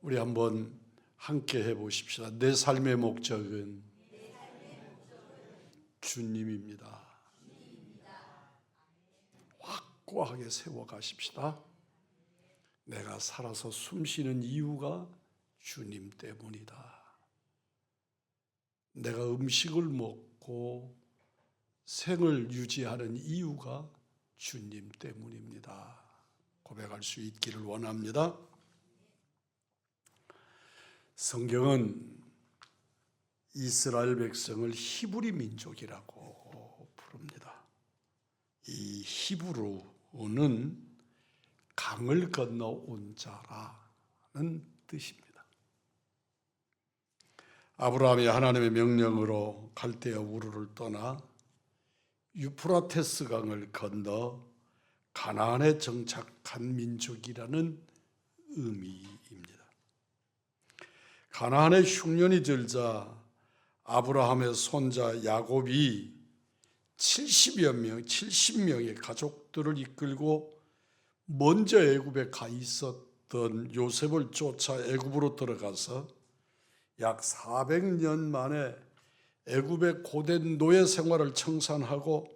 우리 한번 함께 해보십시다. 내 삶의 목적은 주님입니다. 확고하게 세워가십시다. 내가 살아서 숨쉬는 이유가 주님 때문이다. 내가 음식을 먹고 생을 유지하는 이유가 주님 때문입니다. 고백할 수 있기를 원합니다. 성경은 이스라엘 백성을 히브리 민족이라고 부릅니다. 이 히브루는 강을 건너 온 자라는 뜻입니다. 아브라함이 하나님의 명령으로 갈대아 우르를 떠나 유프라테스 강을 건너 가나안에 정착한 민족이라는 의미입니다. 가나안에 흉년이 들자 아브라함의 손자 야곱이 70명의 가족들을 이끌고 먼저 애굽에 가 있었던 요셉을 쫓아 애굽으로 들어가서 약 400년 만에 애굽의 고된 노예 생활을 청산하고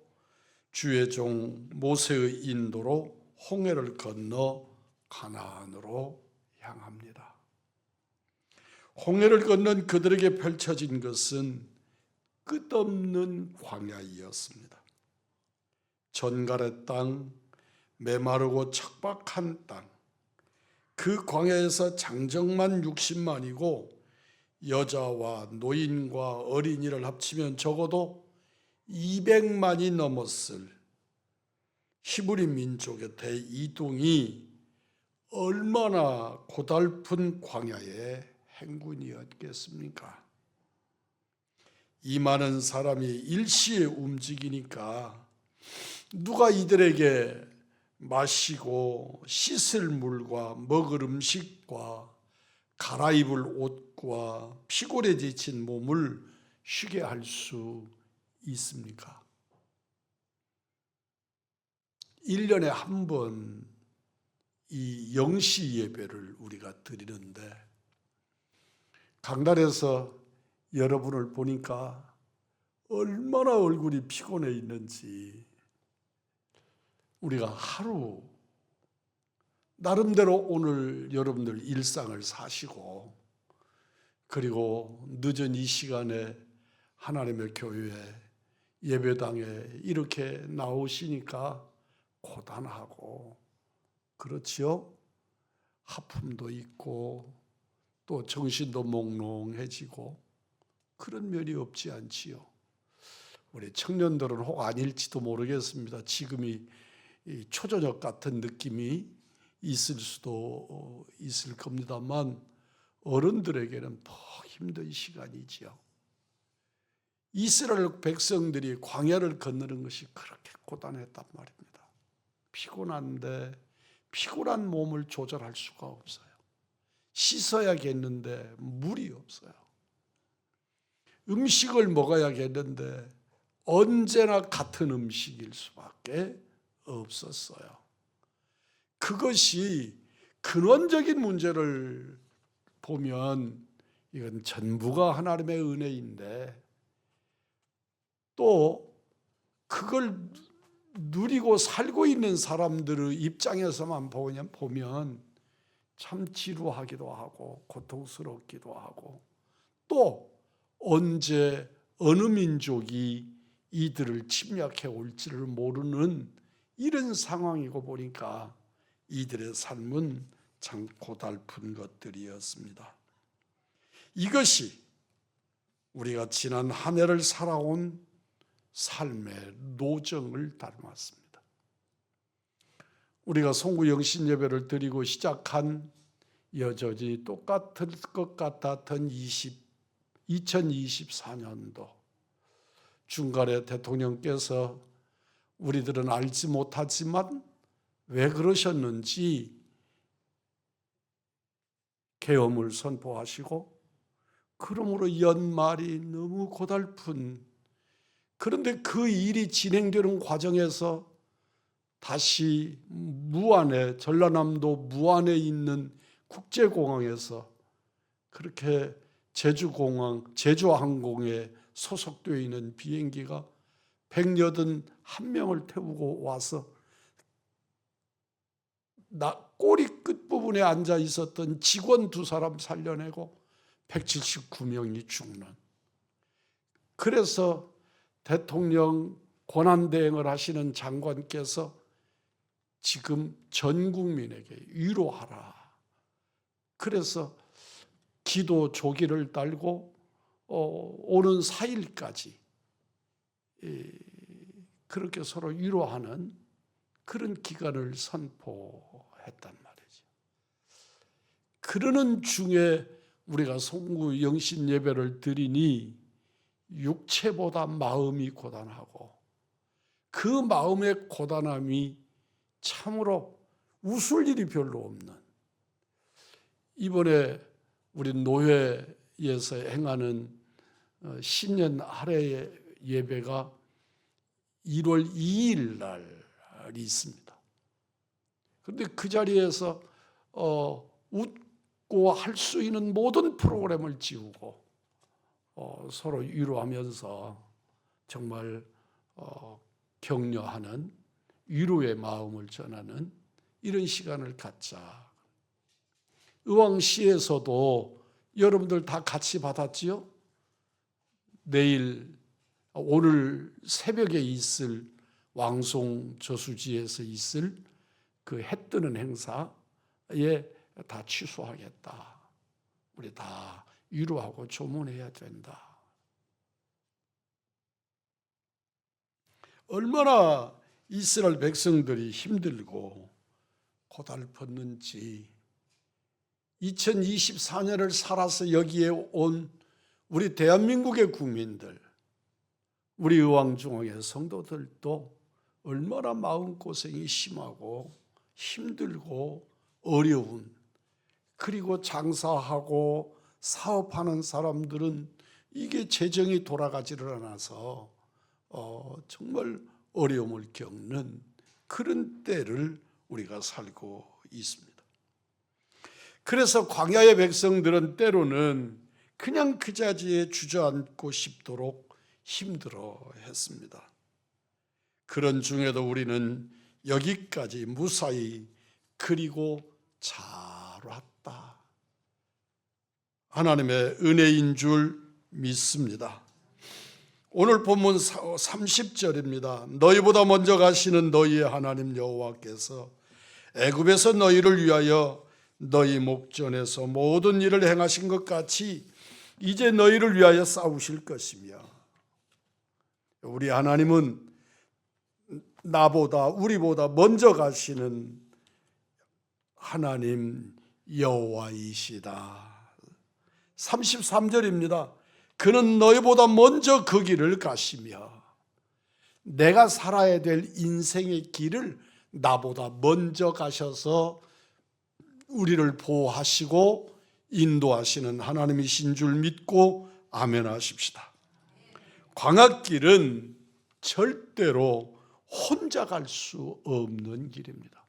주의 종 모세의 인도로 홍해를 건너 가나안으로 향합니다. 홍해를 건넌 그들에게 펼쳐진 것은 끝없는 광야이었습니다. 전갈의 땅, 메마르고 척박한 땅, 그 광야에서 장정만 60만이고 여자와 노인과 어린이를 합치면 적어도 200만이 넘었을 히브리 민족의 대이동이 얼마나 고달픈 광야의 행군이었겠습니까? 이 많은 사람이 일시에 움직이니까 누가 이들에게 마시고 씻을 물과 먹을 음식과 갈아입을 옷과 피골에 지친 몸을 쉬게 할 수 있습니까? 1년에 한 번 이 영시 예배를 우리가 드리는데 강단에서 여러분을 보니까 얼마나 얼굴이 피곤해 있는지 우리가 하루 나름대로 오늘 여러분들 일상을 사시고 그리고 늦은 이 시간에 하나님의 교회 예배당에 이렇게 나오시니까 고단하고 그렇지요? 하품도 있고 또 정신도 몽롱해지고 그런 면이 없지 않지요. 우리 청년들은 혹 아닐지도 모르겠습니다. 지금이 초저녁 같은 느낌이 있을 수도 있을 겁니다만 어른들에게는 더 힘든 시간이지요. 이스라엘 백성들이 광야를 건너는 것이 그렇게 고단했단 말입니다. 피곤한데 피곤한 몸을 조절할 수가 없어요. 씻어야겠는데 물이 없어요. 음식을 먹어야겠는데 언제나 같은 음식일 수밖에 없었어요. 그것이 근원적인 문제를 보면 이건 전부가 하나님의 은혜인데 또 그걸 누리고 살고 있는 사람들의 입장에서만 보면 참 지루하기도 하고 고통스럽기도 하고 또 언제 어느 민족이 이들을 침략해 올지를 모르는 이런 상황이고 보니까 이들의 삶은 참 고달픈 것들이었습니다. 이것이 우리가 지난 한 해를 살아온 삶의 노정을 닮았습니다. 우리가 송구 영신 예배를 드리고 시작한 여전히 똑같을 것 같았던 2024년도 중간에 대통령께서 우리들은 알지 못하지만 왜 그러셨는지 계엄을 선포하시고 그러므로 연말이 너무 고달픈 그런데 그 일이 진행되는 과정에서 다시 무안에 전라남도 무안에 있는 국제공항에서 그렇게 제주항공에 소속되어 있는 비행기가 181명을 태우고 와서 꼬리 끝부분에 앉아 있었던 직원 2사람 살려내고 179명이 죽는. 그래서 대통령 권한대행을 하시는 장관께서 지금 전 국민에게 위로하라. 그래서 기도 조기를 달고 오는 4일까지 그렇게 서로 위로하는 그런 기간을 선포했단 말이죠. 그러는 중에 우리가 송구 영신 예배를 드리니 육체보다 마음이 고단하고 그 마음의 고단함이 참으로 웃을 일이 별로 없는, 이번에 우리 노회에서 행하는 신년 할애 예배가 1월 2일 날이 있습니다. 그런데 그 자리에서 웃고 할 수 있는 모든 프로그램을 지우고 서로 위로하면서 정말 격려하는, 위로의 마음을 전하는 이런 시간을 갖자. 의왕시에서도 여러분들 다 같이 받았지요? 오늘 새벽에 있을 왕송 저수지에서 있을 그 해 뜨는 행사에 다 취소하겠다. 우리 다 위로하고 조문해야 된다. 얼마나 이스라엘 백성들이 힘들고 고달팠는지 2024년을 살아서 여기에 온 우리 대한민국의 국민들, 우리 의왕중앙의 성도들도 얼마나 마음고생이 심하고 힘들고 어려운, 그리고 장사하고 사업하는 사람들은 이게 재정이 돌아가지를 않아서 정말 어려움을 겪는 그런 때를 우리가 살고 있습니다. 그래서 광야의 백성들은 때로는 그냥 그 자리에 주저앉고 싶도록 힘들어했습니다. 그런 중에도 우리는 여기까지 무사히 그리고 잘 왔다. 하나님의 은혜인 줄 믿습니다. 오늘 본문 30절입니다. 너희보다 먼저 가시는 너희의 하나님 여호와께서 애굽에서 너희를 위하여 너희 목전에서 모든 일을 행하신 것 같이 이제 너희를 위하여 싸우실 것이며, 우리 하나님은 우리보다 먼저 가시는 하나님 여호와이시다. 33절입니다. 그는 너희보다 먼저 그 길을 가시며, 내가 살아야 될 인생의 길을 나보다 먼저 가셔서 우리를 보호하시고 인도하시는 하나님이신 줄 믿고 아멘 하십시다. 광야길은 절대로 혼자 갈 수 없는 길입니다.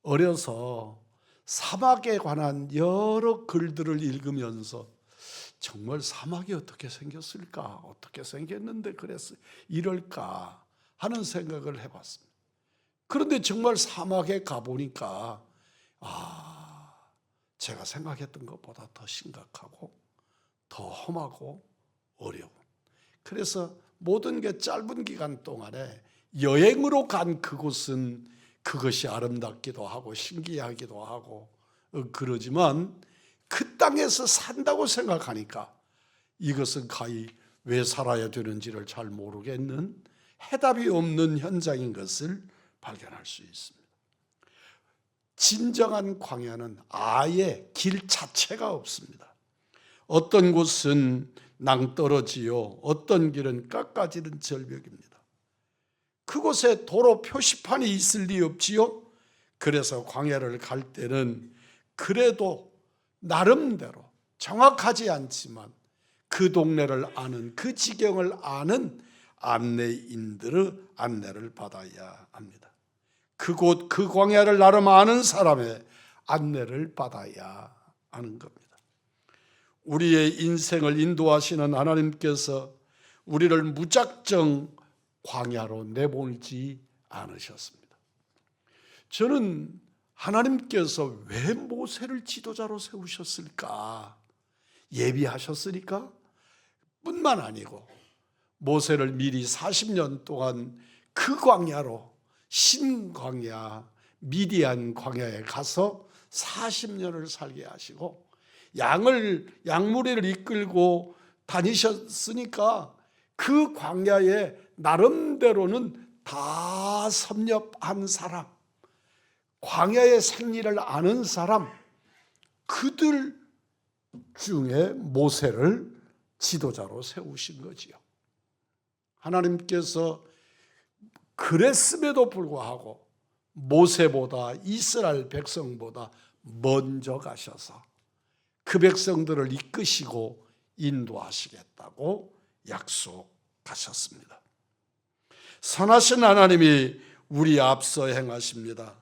어려서 사막에 관한 여러 글들을 읽으면서 정말 사막이 어떻게 생겼을까? 어떻게 생겼는데 그래서 이럴까? 하는 생각을 해봤습니다. 그런데 정말 사막에 가보니까 제가 생각했던 것보다 더 심각하고 더 험하고 어려운, 그래서 모든 게 짧은 기간 동안에 여행으로 간 그곳은 그것이 아름답기도 하고 신기하기도 하고 그러지만 그 땅에서 산다고 생각하니까 이것은 가히 왜 살아야 되는지를 잘 모르겠는, 해답이 없는 현장인 것을 발견할 수 있습니다. 진정한 광야는 아예 길 자체가 없습니다. 어떤 곳은 낭떠러지요, 어떤 길은 깎아지는 절벽입니다. 그곳에 도로 표시판이 있을 리 없지요. 그래서 광야를 갈 때는 그래도 나름대로 정확하지 않지만 그 동네를 아는, 그 지경을 아는 안내인들의 안내를 받아야 합니다. 그곳 그 광야를 나름 아는 사람의 안내를 받아야 하는 겁니다. 우리의 인생을 인도하시는 하나님께서 우리를 무작정 광야로 내보내지 않으셨습니다. 저는 하나님께서 왜 모세를 지도자로 세우셨을까? 예비하셨으니까? 뿐만 아니고 모세를 미리 40년 동안 그 광야로, 신광야, 미디안 광야에 가서 40년을 살게 하시고 양무리를 이끌고 다니셨으니까 그 광야에 나름대로는 다 섭렵한 사람, 광야의 생리를 아는 사람, 그들 중에 모세를 지도자로 세우신 거지요. 하나님께서 그랬음에도 불구하고 모세보다, 이스라엘 백성보다 먼저 가셔서 그 백성들을 이끄시고 인도하시겠다고 약속하셨습니다. 선하신 하나님이 우리 앞서 행하십니다.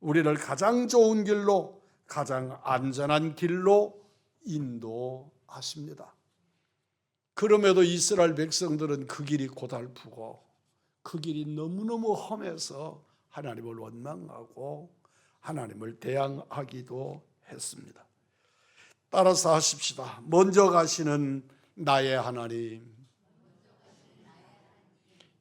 우리를 가장 좋은 길로, 가장 안전한 길로 인도하십니다. 그럼에도 이스라엘 백성들은 그 길이 고달프고 그 길이 너무너무 험해서 하나님을 원망하고 하나님을 대항하기도 했습니다. 따라서 하십시다. 먼저 가시는 나의 하나님.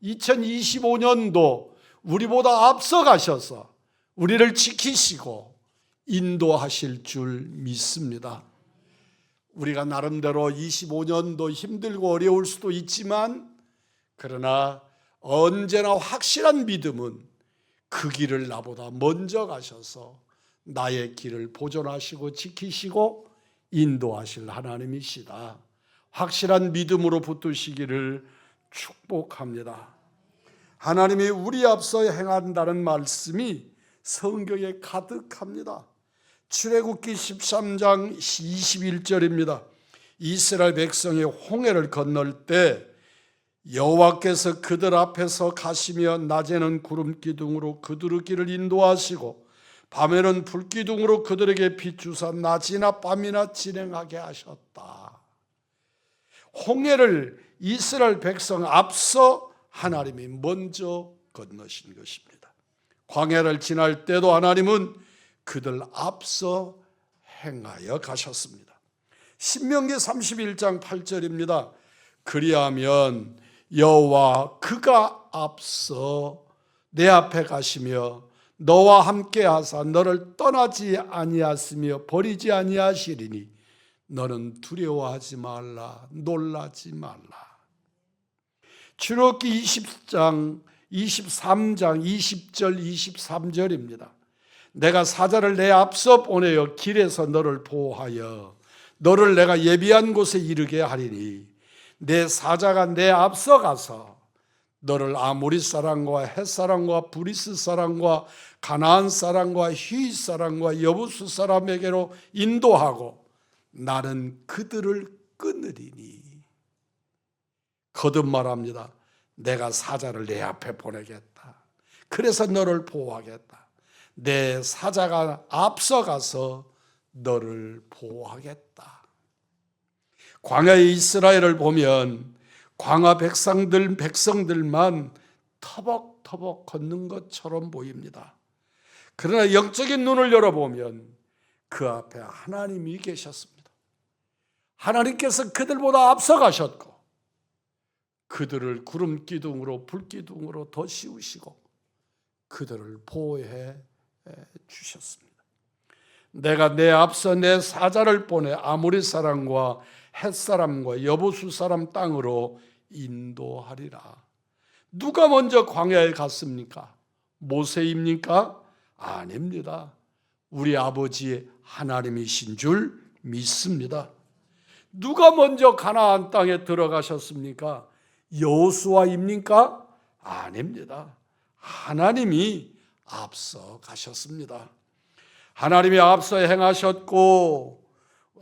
2025년도 우리보다 앞서 가셔서 우리를 지키시고 인도하실 줄 믿습니다. 우리가 나름대로 25년도 힘들고 어려울 수도 있지만, 그러나 언제나 확실한 믿음은 그 길을 나보다 먼저 가셔서 나의 길을 보존하시고 지키시고 인도하실 하나님이시다. 확실한 믿음으로 붙드시기를 축복합니다. 하나님이 우리 앞서 행한다는 말씀이 성경에 가득합니다. 출애굽기 13장 21절입니다. 이스라엘 백성이 홍해를 건널 때 여호와께서 그들 앞에서 가시며 낮에는 구름 기둥으로 그들의 길을 인도하시고 밤에는 불 기둥으로 그들에게 비추사 낮이나 밤이나 진행하게 하셨다. 홍해를 이스라엘 백성 앞서 하나님이 먼저 건너신 것입니다. 광야를 지날 때도 하나님은 그들 앞서 행하여 가셨습니다. 신명기 31장 8절입니다. 그리하면 여호와 그가 앞서 내 앞에 가시며 너와 함께 하사 너를 떠나지 아니하시며 버리지 아니하시리니 너는 두려워하지 말라, 놀라지 말라. 출애굽기 20장 23장 20절 23절입니다. 내가 사자를 내 앞서 보내어 길에서 너를 보호하여 너를 내가 예비한 곳에 이르게 하리니 내 사자가 내 앞서 가서 너를 아모리 사람과 헷 사람과 브리스 사람과 가나안 사람과 히윗 사람과 여부수 사람에게로 인도하고 나는 그들을 끊으리니. 거듭 말합니다. 내가 사자를 내 앞에 보내겠다. 그래서 너를 보호하겠다. 내 사자가 앞서가서 너를 보호하겠다. 광야의 이스라엘을 보면 광야 백성들만 터벅터벅 걷는 것처럼 보입니다. 그러나 영적인 눈을 열어보면 그 앞에 하나님이 계셨습니다. 하나님께서 그들보다 앞서가셨고 그들을 구름 기둥으로 불 기둥으로 더 씌우시고 그들을 보호해 주셨습니다. 내가 내 앞서 내 사자를 보내 아모리 사람과 헷 사람과 여부수 사람 땅으로 인도하리라. 누가 먼저 광야에 갔습니까? 모세입니까? 아닙니다. 우리 아버지 하나님이신 줄 믿습니다. 누가 먼저 가나안 땅에 들어가셨습니까? 여호수아입니까? 아닙니다. 하나님이 앞서 가셨습니다. 하나님이 앞서 행하셨고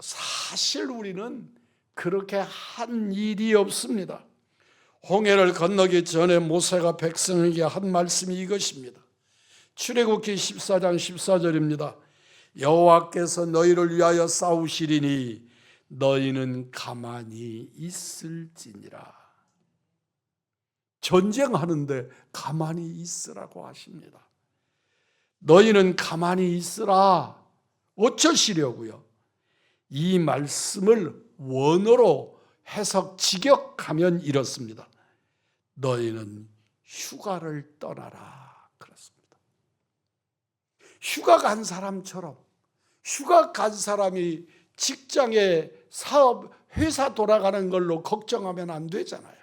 사실 우리는 그렇게 한 일이 없습니다. 홍해를 건너기 전에 모세가 백성에게 한 말씀이 이것입니다. 출애굽기 14장 14절입니다. 여호와께서 너희를 위하여 싸우시리니 너희는 가만히 있을지니라. 전쟁하는데 가만히 있으라고 하십니다. 너희는 가만히 있으라. 어쩌시려고요? 이 말씀을 원어로 해석 직역하면 이렇습니다. 너희는 휴가를 떠나라. 그렇습니다. 휴가 간 사람처럼, 휴가 간 사람이 직장에 사업, 회사 돌아가는 걸로 걱정하면 안 되잖아요.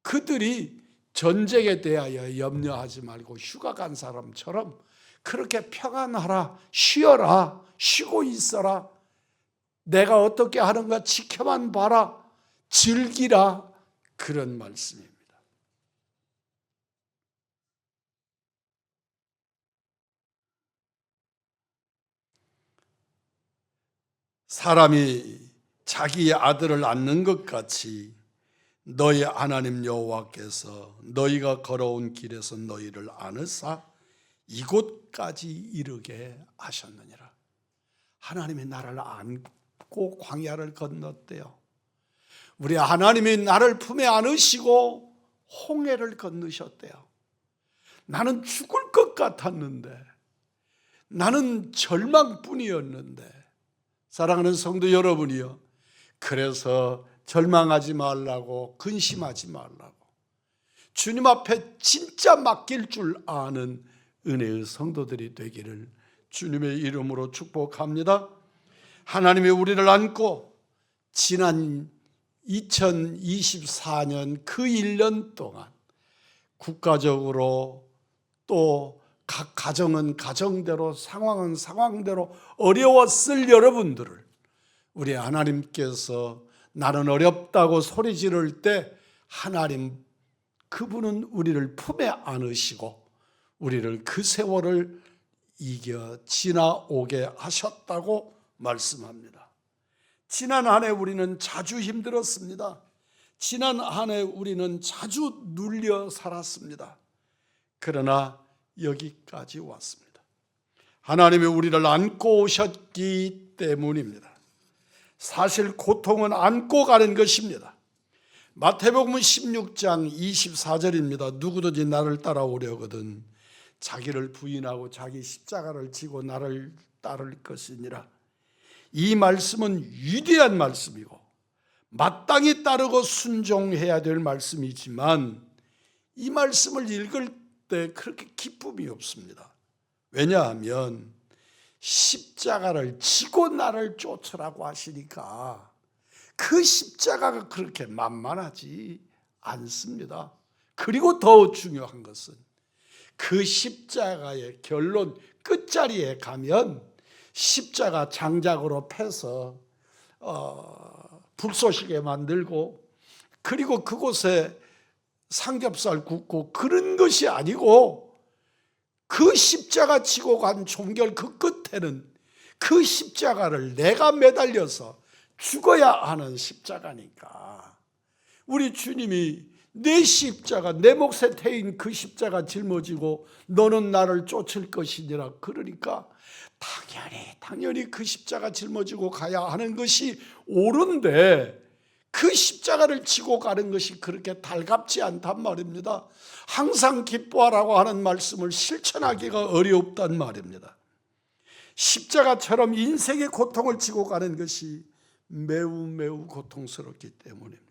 그들이 전쟁에 대하여 염려하지 말고 휴가 간 사람처럼 그렇게 평안하라, 쉬어라, 쉬고 있어라, 내가 어떻게 하는가 지켜만 봐라, 즐기라, 그런 말씀입니다. 사람이 자기의 아들을 낳는 것 같이 너희 하나님 여호와께서 너희가 걸어온 길에서 너희를 안으사 이곳까지 이르게 하셨느니라. 하나님이 나를 안고 광야를 건넜대요. 우리 하나님이 나를 품에 안으시고 홍해를 건너셨대요. 나는 죽을 것 같았는데, 나는 절망뿐이었는데, 사랑하는 성도 여러분이요, 그래서 절망하지 말라고, 근심하지 말라고, 주님 앞에 진짜 맡길 줄 아는 은혜의 성도들이 되기를 주님의 이름으로 축복합니다. 하나님이 우리를 안고 지난 2024년 그 1년 동안 국가적으로 또 각 가정은 가정대로, 상황은 상황대로 어려웠을 여러분들을 우리 하나님께서 나는 어렵다고 소리 지를 때 하나님, 그분은 우리를 품에 안으시고 우리를 그 세월을 이겨 지나오게 하셨다고 말씀합니다. 지난 한 해 우리는 자주 힘들었습니다. 지난 한 해 우리는 자주 눌려 살았습니다. 그러나 여기까지 왔습니다. 하나님이 우리를 안고 오셨기 때문입니다. 사실 고통은 안고 가는 것입니다. 마태복음 16장 24절입니다. 누구든지 나를 따라오려거든 자기를 부인하고 자기 십자가를 지고 나를 따를 것이니라. 이 말씀은 위대한 말씀이고 마땅히 따르고 순종해야 될 말씀이지만 이 말씀을 읽을 때 그렇게 기쁨이 없습니다. 왜냐하면 십자가를 지고 나를 쫓으라고 하시니까 그 십자가가 그렇게 만만하지 않습니다. 그리고 더 중요한 것은 그 십자가의 결론 끝자리에 가면 십자가 장작으로 패서 불쏘시개 만들고 그리고 그곳에 삼겹살 굽고 그런 것이 아니고 그 십자가 지고 간 종결 그 끝에는 그 십자가를 내가 매달려서 죽어야 하는 십자가니까 우리 주님이 내 십자가, 내 몫에 태인 그 십자가 짊어지고 너는 나를 쫓을 것이니라. 그러니까 당연히 그 십자가 짊어지고 가야 하는 것이 옳은데 그 십자가를 지고 가는 것이 그렇게 달갑지 않단 말입니다. 항상 기뻐하라고 하는 말씀을 실천하기가 어렵단 말입니다. 십자가처럼 인생의 고통을 지고 가는 것이 매우 고통스럽기 때문입니다.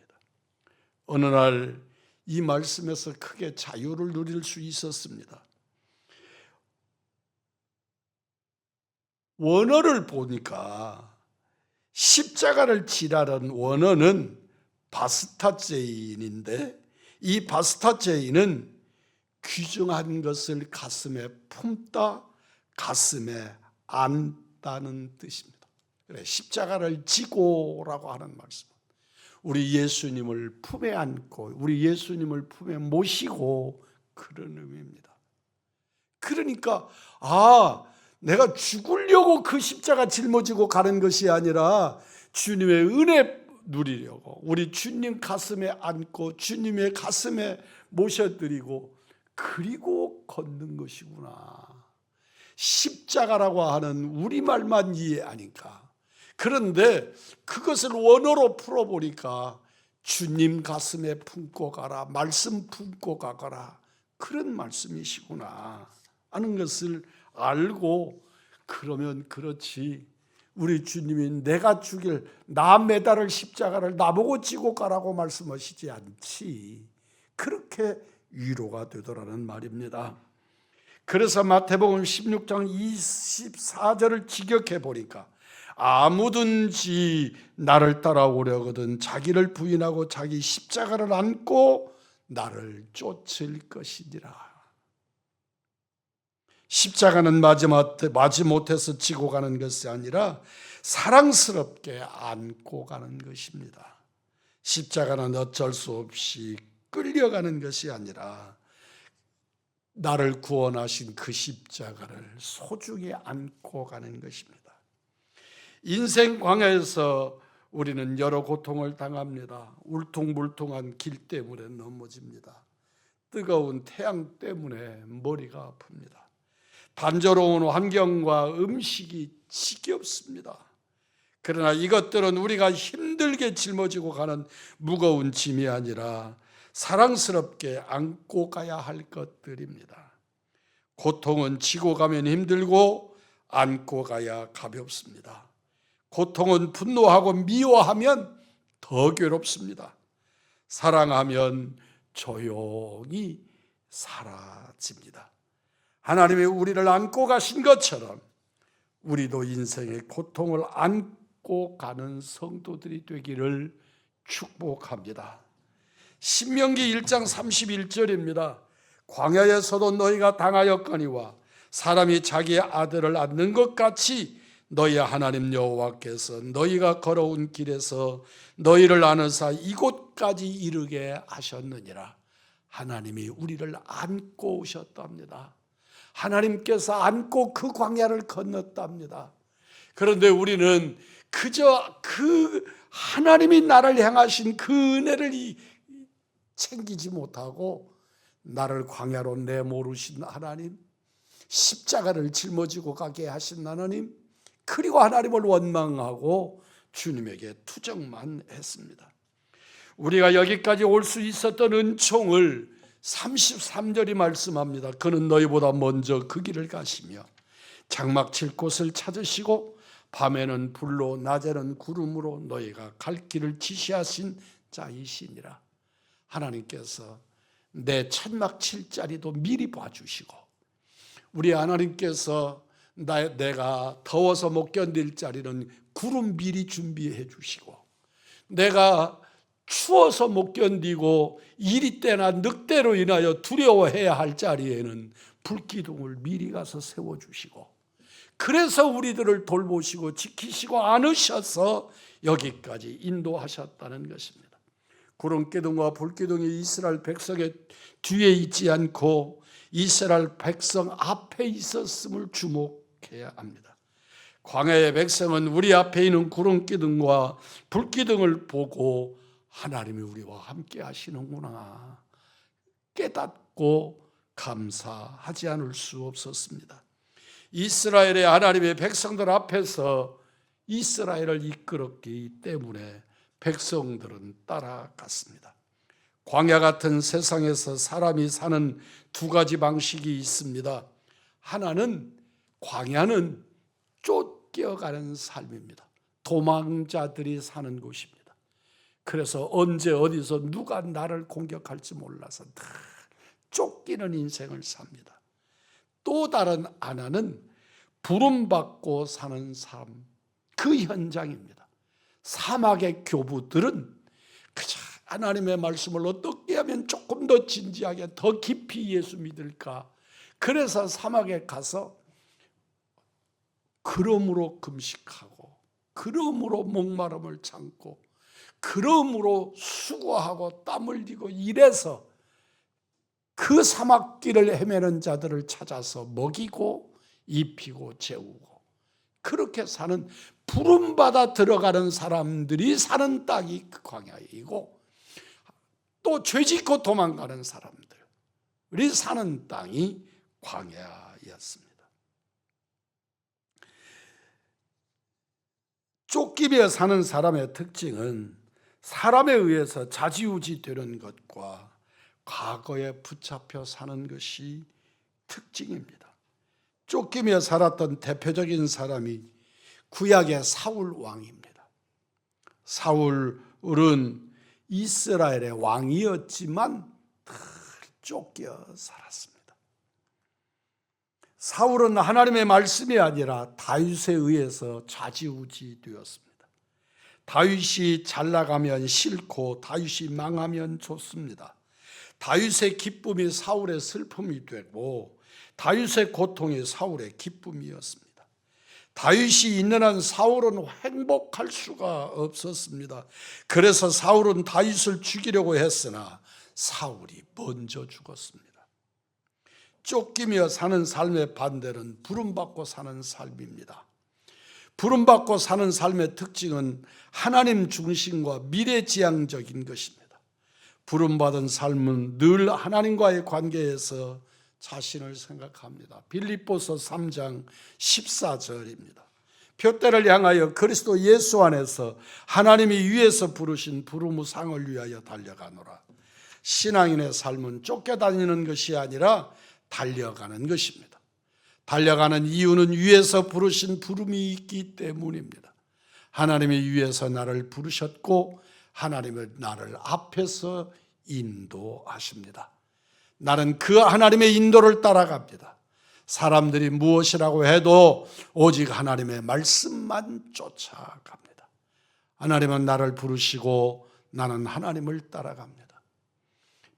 어느 날 이 말씀에서 크게 자유를 누릴 수 있었습니다. 원어를 보니까 십자가를 지라는 원어는 바스타제인인데 이 바스타제인은 귀중한 것을 가슴에 품다, 가슴에 안다는 뜻입니다. 그래, 십자가를 지고라고 하는 말씀. 우리 예수님을 품에 안고 우리 예수님을 품에 모시고 그런 의미입니다. 그러니까 내가 죽으려고 그 십자가 짊어지고 가는 것이 아니라 주님의 은혜 누리려고 우리 주님 가슴에 안고 주님의 가슴에 모셔드리고 그리고 걷는 것이구나. 십자가라고 하는 우리말만 이해하니까 그런데 그것을 원어로 풀어보니까 주님 가슴에 품고 가라, 말씀 품고 가거라, 그런 말씀이시구나 하는 것을 알고, 그러면 그렇지, 우리 주님이 내가 죽일 나 매달을 십자가를 나보고 지고 가라고 말씀하시지 않지. 그렇게 위로가 되더라는 말입니다. 그래서 마태복음 16장 24절을 직역해 보니까 아무든지 나를 따라오려거든 자기를 부인하고 자기 십자가를 안고 나를 쫓을 것이니라. 십자가는 마지못해서 지고 가는 것이 아니라 사랑스럽게 안고 가는 것입니다. 십자가는 어쩔 수 없이 끌려가는 것이 아니라 나를 구원하신 그 십자가를 소중히 안고 가는 것입니다. 인생 광야에서 우리는 여러 고통을 당합니다. 울퉁불퉁한 길 때문에 넘어집니다. 뜨거운 태양 때문에 머리가 아픕니다. 단조로운 환경과 음식이 지겹습니다. 그러나 이것들은 우리가 힘들게 짊어지고 가는 무거운 짐이 아니라 사랑스럽게 안고 가야 할 것들입니다. 고통은 지고 가면 힘들고 안고 가야 가볍습니다. 고통은 분노하고 미워하면 더 괴롭습니다. 사랑하면 조용히 사라집니다. 하나님이 우리를 안고 가신 것처럼 우리도 인생의 고통을 안고 가는 성도들이 되기를 축복합니다. 신명기 1장 31절입니다. 광야에서도 너희가 당하였거니와 사람이 자기의 아들을 안는 것 같이 너희 하나님 여호와께서 너희가 걸어온 길에서 너희를 안으사 이곳까지 이르게 하셨느니라. 하나님이 우리를 안고 오셨답니다. 하나님께서 안고 그 광야를 건넜답니다. 그런데 우리는 그저 그 하나님이 나를 향하신 그 은혜를 챙기지 못하고 나를 광야로 내모르신 하나님, 십자가를 짊어지고 가게 하신 하나님, 그리고 하나님을 원망하고 주님에게 투정만 했습니다. 우리가 여기까지 올 수 있었던 은총을 33절이 말씀합니다. 그는 너희보다 먼저 그 길을 가시며 장막 칠 곳을 찾으시고 밤에는 불로 낮에는 구름으로 너희가 갈 길을 지시하신 자이시니라. 하나님께서 내 천막 칠 자리도 미리 봐주시고, 우리 하나님께서 내가 더워서 못 견딜 자리는 구름 미리 준비해 주시고, 내가 추워서 못 견디고 이리 때나 늑대로 인하여 두려워해야 할 자리에는 불기둥을 미리 가서 세워주시고, 그래서 우리들을 돌보시고 지키시고 안으셔서 여기까지 인도하셨다는 것입니다. 구름기둥과 불기둥이 이스라엘 백성의 뒤에 있지 않고 이스라엘 백성 앞에 있었음을 주목해야 합니다. 광야의 백성은 우리 앞에 있는 구름기둥과 불기둥을 보고 하나님이 우리와 함께 하시는구나 깨닫고 감사하지 않을 수 없었습니다. 이스라엘의 하나님의 백성들 앞에서 이스라엘을 이끌었기 때문에 백성들은 따라갔습니다. 광야 같은 세상에서 사람이 사는 두 가지 방식이 있습니다. 하나는, 광야는 쫓겨가는 삶입니다. 도망자들이 사는 곳입니다. 그래서 언제 어디서 누가 나를 공격할지 몰라서 다 쫓기는 인생을 삽니다. 또 다른 하나는 부름받고 사는 삶, 그 현장입니다. 사막의 교부들은 그저 하나님의 말씀을 어떻게 하면 조금 더 진지하게 더 깊이 예수 믿을까, 그래서 사막에 가서 그러므로 금식하고 그러므로 목마름을 참고 그러므로 수고하고 땀 흘리고 이래서 그 사막길을 헤매는 자들을 찾아서 먹이고 입히고 재우고, 그렇게 사는 부름받아 들어가는 사람들이 사는 땅이 그 광야이고, 또 죄짓고 도망가는 사람들이 사는 땅이 광야였습니다. 쫓기며 사는 사람의 특징은 사람에 의해서 좌지우지 되는 것과 과거에 붙잡혀 사는 것이 특징입니다. 쫓기며 살았던 대표적인 사람이 구약의 사울 왕입니다. 사울은 이스라엘의 왕이었지만 늘 쫓겨 살았습니다. 사울은 하나님의 말씀이 아니라 다윗에 의해서 좌지우지 되었습니다. 다윗이 잘 나가면 싫고 다윗이 망하면 좋습니다. 다윗의 기쁨이 사울의 슬픔이 되고 다윗의 고통이 사울의 기쁨이었습니다. 다윗이 있는 한 사울은 행복할 수가 없었습니다. 그래서 사울은 다윗을 죽이려고 했으나 사울이 먼저 죽었습니다. 쫓기며 사는 삶의 반대는 부름받고 사는 삶입니다. 부름받고 사는 삶의 특징은 하나님 중심과 미래지향적인 것입니다. 부름받은 삶은 늘 하나님과의 관계에서 자신을 생각합니다. 빌립보서 3장 14절입니다. 표대를 향하여 그리스도 예수 안에서 하나님이 위에서 부르신 부름의 상을 위하여 달려가노라. 신앙인의 삶은 쫓겨다니는 것이 아니라 달려가는 것입니다. 달려가는 이유는 위에서 부르신 부름이 있기 때문입니다. 하나님이 위에서 나를 부르셨고 하나님은 나를 앞에서 인도하십니다. 나는 그 하나님의 인도를 따라갑니다. 사람들이 무엇이라고 해도 오직 하나님의 말씀만 쫓아갑니다. 하나님은 나를 부르시고 나는 하나님을 따라갑니다.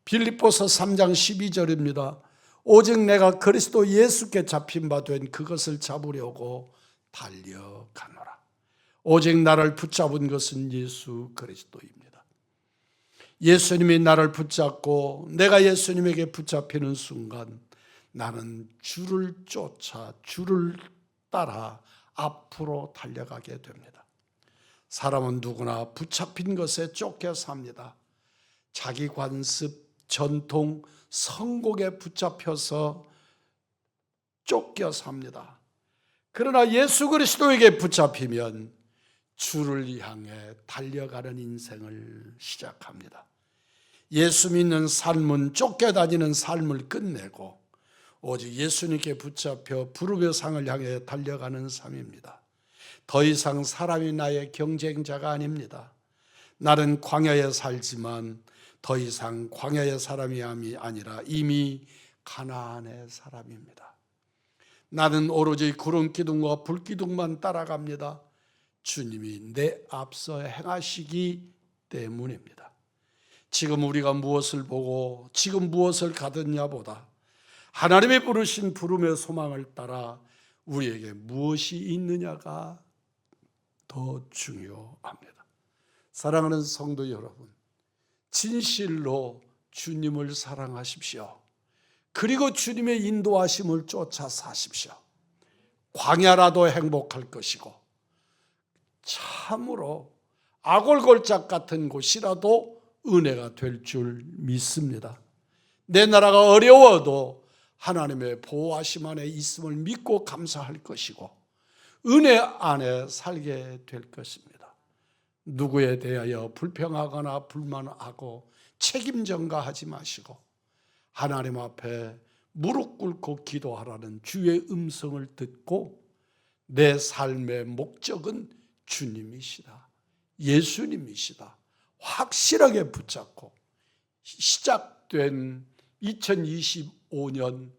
빌립보서 3장 12절입니다. 오직 내가 그리스도 예수께 잡힌 바 된 그것을 잡으려고 달려가노라. 오직 나를 붙잡은 것은 예수 그리스도입니다. 예수님이 나를 붙잡고 내가 예수님에게 붙잡히는 순간 나는 주를 쫓아 주를 따라 앞으로 달려가게 됩니다. 사람은 누구나 붙잡힌 것에 쫓겨 삽니다. 자기 관습, 전통, 성공에 붙잡혀서 쫓겨 삽니다. 그러나 예수 그리스도에게 붙잡히면 주를 향해 달려가는 인생을 시작합니다. 예수 믿는 삶은 쫓겨다니는 삶을 끝내고 오직 예수님께 붙잡혀 부름의 상을 향해 달려가는 삶입니다. 더 이상 사람이 나의 경쟁자가 아닙니다. 나는 광야에 살지만 더 이상 광야의 사람이 아니라 이미 가나안의 사람입니다. 나는 오로지 구름 기둥과 불 기둥만 따라갑니다. 주님이 내 앞서 행하시기 때문입니다. 지금 우리가 무엇을 보고 지금 무엇을 가졌냐보다 하나님의 부르신 부름의 소망을 따라 우리에게 무엇이 있느냐가 더 중요합니다. 사랑하는 성도 여러분, 진실로 주님을 사랑하십시오. 그리고 주님의 인도하심을 쫓아 사십시오. 광야라도 행복할 것이고 참으로 아골골짝 같은 곳이라도 은혜가 될 줄 믿습니다. 내 나라가 어려워도 하나님의 보호하심 안에 있음을 믿고 감사할 것이고 은혜 안에 살게 될 것입니다. 누구에 대하여 불평하거나 불만하고 책임 전가하지 마시고 하나님 앞에 무릎 꿇고 기도하라는 주의 음성을 듣고 내 삶의 목적은 주님이시다, 예수님이시다 확실하게 붙잡고 시작된 2025년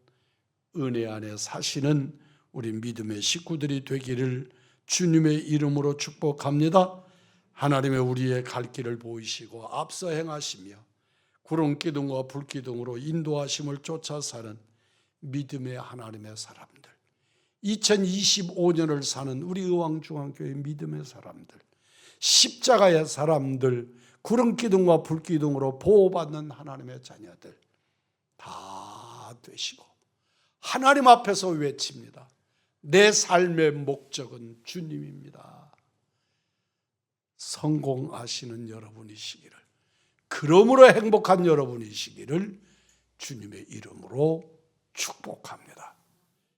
은혜 안에 사시는 우리 믿음의 식구들이 되기를 주님의 이름으로 축복합니다. 하나님의 우리의 갈 길을 보이시고 앞서 행하시며 구름 기둥과 불 기둥으로 인도하심을 쫓아 사는 믿음의 하나님의 사람들, 2025년을 사는 우리 의왕중앙교회 믿음의 사람들, 십자가의 사람들, 구름 기둥과 불 기둥으로 보호받는 하나님의 자녀들 다 되시고 하나님 앞에서 외칩니다. 내 삶의 목적은 주님입니다. 성공하시는 여러분이시기를, 그러므로 행복한 여러분이시기를 주님의 이름으로 축복합니다.